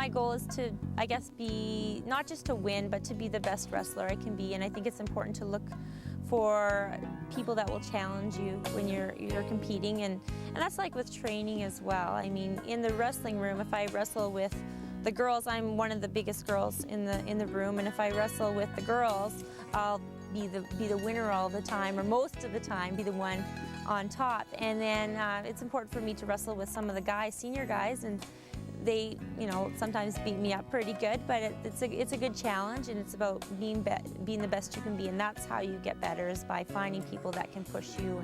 my goal is to, I guess, be not just to win, but to be the best wrestler I can be. And I think it's important to look for people that will challenge you when you're competing, and that's like with training as well. I mean, in the wrestling room, if I wrestle with the girls, I'm one of the biggest girls in the room, and if I wrestle with the girls, I'll be the winner all the time, or most of the time be the one on top. And then it's important for me to wrestle with some of the guys, senior guys, and they, you know, sometimes beat me up pretty good, but it's a good challenge, and it's about being the best you can be, and that's how you get better, is by finding people that can push you,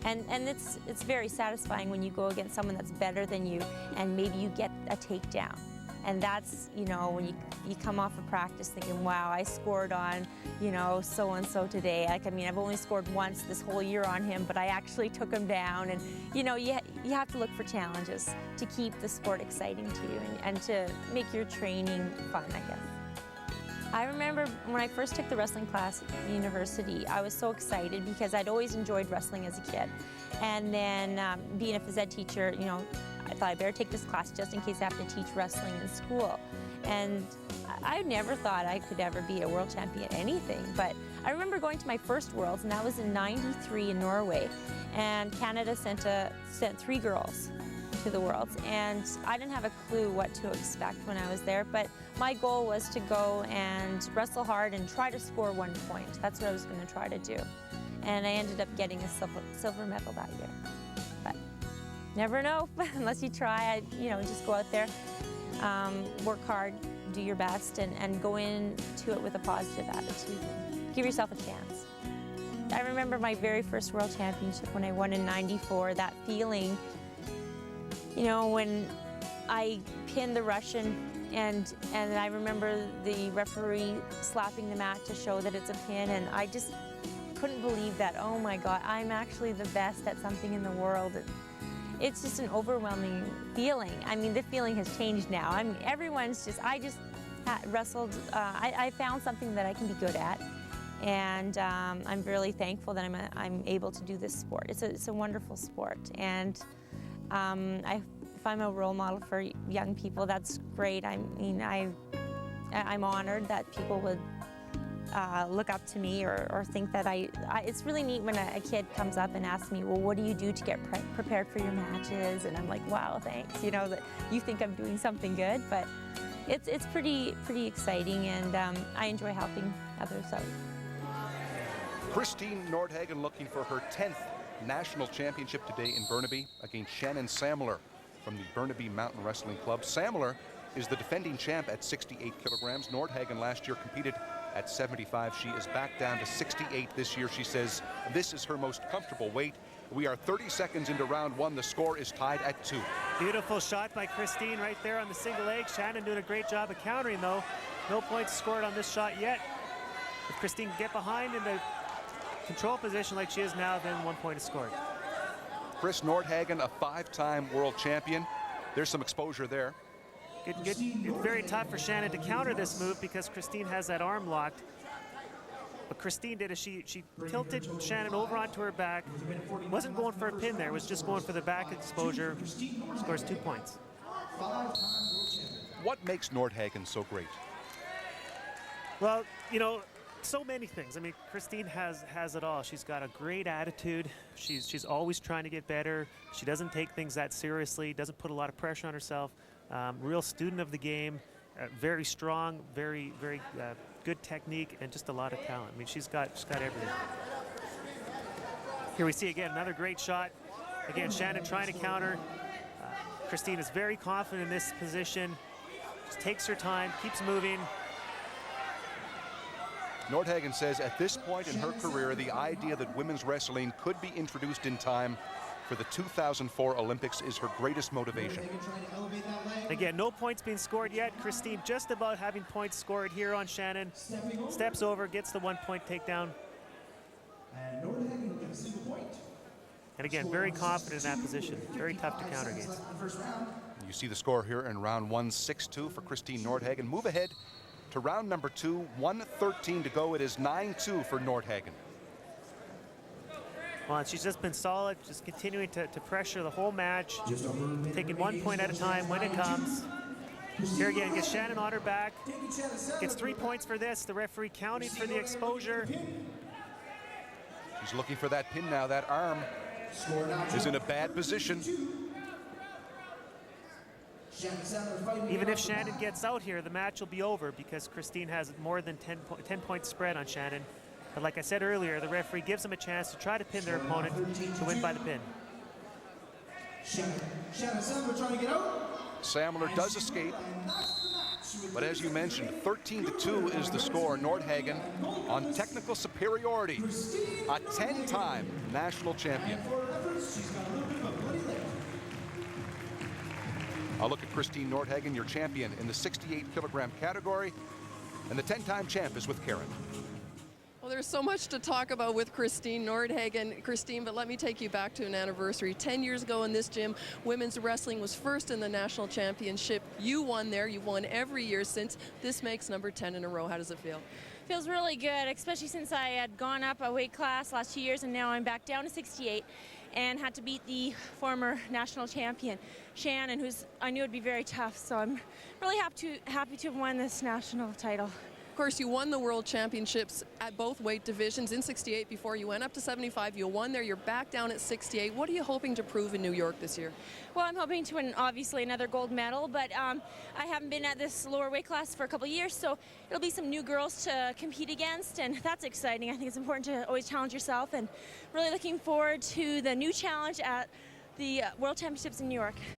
and it's very satisfying when you go against someone that's better than you, and maybe you get a takedown, and that's, you know, when you come off of practice thinking, wow, I scored on, you know, so-and-so today. Like, I mean, I've only scored once this whole year on him, but I actually took him down. And, you know, you have to look for challenges to keep the sport exciting to you, and to make your training fun, I guess. I remember when I first took the wrestling class at university, I was so excited because I'd always enjoyed wrestling as a kid. And then being a phys ed teacher, you know, I thought I better take this class just in case I have to teach wrestling in school. And I never thought I could ever be a world champion at anything, but I remember going to my first Worlds, and that was in '93 in Norway, and Canada sent 3 girls to the Worlds, and I didn't have a clue what to expect when I was there, but my goal was to go and wrestle hard and try to score 1 point. That's what I was going to try to do, and I ended up getting a silver medal that year. But never know unless you try. You know, just go out there, work hard, do your best, and go into it with a positive attitude. Give yourself a chance. I remember my very first World Championship when I won in '94, that feeling, you know, when I pinned the Russian, and I remember the referee slapping the mat to show that it's a pin, and I just couldn't believe that, oh my God, I'm actually the best at something in the world. It's just an overwhelming feeling. I mean, the feeling has changed now. I mean, I just wrestled, I found something that I can be good at, and I'm really thankful that I'm able to do this sport. It's a wonderful sport, and if I'm a role model for young people, that's great. I mean, I'm honored that people would look up to me or think that it's really neat when a kid comes up and asks me, well, what do you do to get prepared for your matches? And I'm like, wow, thanks. You know, that you think I'm doing something good, but it's pretty exciting, and I enjoy helping others out. Christine Nordhagen looking for her 10th national championship today in Burnaby against Shannon Samler from the Burnaby Mountain Wrestling Club. Samler is the defending champ at 68 kilograms. Nordhagen last year competed at 75. She is back down to 68 this year. She says this is her most comfortable weight. We are 30 seconds into round 1. The score is tied at 2. Beautiful shot by Christine right there on the single leg. Shannon doing a great job of countering, though. No points scored on this shot yet. If Christine can get behind in the control position like she is now, then 1 point is scored. Chris Nordhagen, a 5-time world champion. There's some exposure there. It's very tough for Shannon to counter this move because Christine has that arm locked. What Christine did is she tilted Shannon over onto her back. Wasn't going for a pin there, was just going for the back exposure. Scores 2 points. What makes Nordhagen so great? Well, you know, so many things. I mean, Christine has it all. She's got a great attitude. She's always trying to get better. She doesn't take things that seriously, doesn't put a lot of pressure on herself. Real student of the game, very strong, very good technique, and just a lot of talent. I mean, she's got everything. Here we see again another great shot. Again, Shannon trying to counter. Christine is very confident in this position. Just takes her time, keeps moving. Nordhagen says at this point in her career, the idea that women's wrestling could be introduced in time for the 2004 Olympics is her greatest motivation. Again, no points being scored yet. Christine just about having points scored here on Shannon. Steps over, gets the 1 point takedown. And again, very confident in that position. Very tough to counter against. You see the score here in round 1, 6-2 for Christine Nordhagen. Move ahead to round number 2, 1:13 to go. It is 9-2 for Nordhagen. Well, she's just been solid, just continuing to pressure the whole match, taking 1 point at a time when it comes. Here again, gets Shannon on her back. Gets 3 points for this. The referee counting for the exposure. She's looking for that pin now. That arm is in a bad position. Even if Shannon gets out here, the match will be over because Christine has more than 10-point spread on Shannon. But like I said earlier, the referee gives them a chance to try to pin their opponent to win by the pin. Shannon Samler trying to get out. Samler does escape, but as you mentioned, 13-2 is the score. Nordhagen on technical superiority, a 10-time national champion. A look at Christine Nordhagen, your champion in the 68-kilogram category, and the 10-time champ is with Karen. Well, there's so much to talk about with Christine Nordhagen. Christine, but let me take you back to an anniversary. 10 years ago in this gym, women's wrestling was first in the national championship. You won there. You've won every year since. This makes number 10 in a row. How does it feel? Feels really good, especially since I had gone up a weight class last 2 years and now I'm back down to 68 and had to beat the former national champion, Shannon, who's I knew would be very tough. So I'm really happy to have won this national title. Of course, you won the World Championships at both weight divisions in 68 before you went up to 75. You won there. You're back down at 68. What are you hoping to prove in New York this year? Well, I'm hoping to win, obviously, another gold medal, but I haven't been at this lower weight class for a couple of years, so it'll be some new girls to compete against, and that's exciting. I think it's important to always challenge yourself, and really looking forward to the new challenge at the World Championships in New York.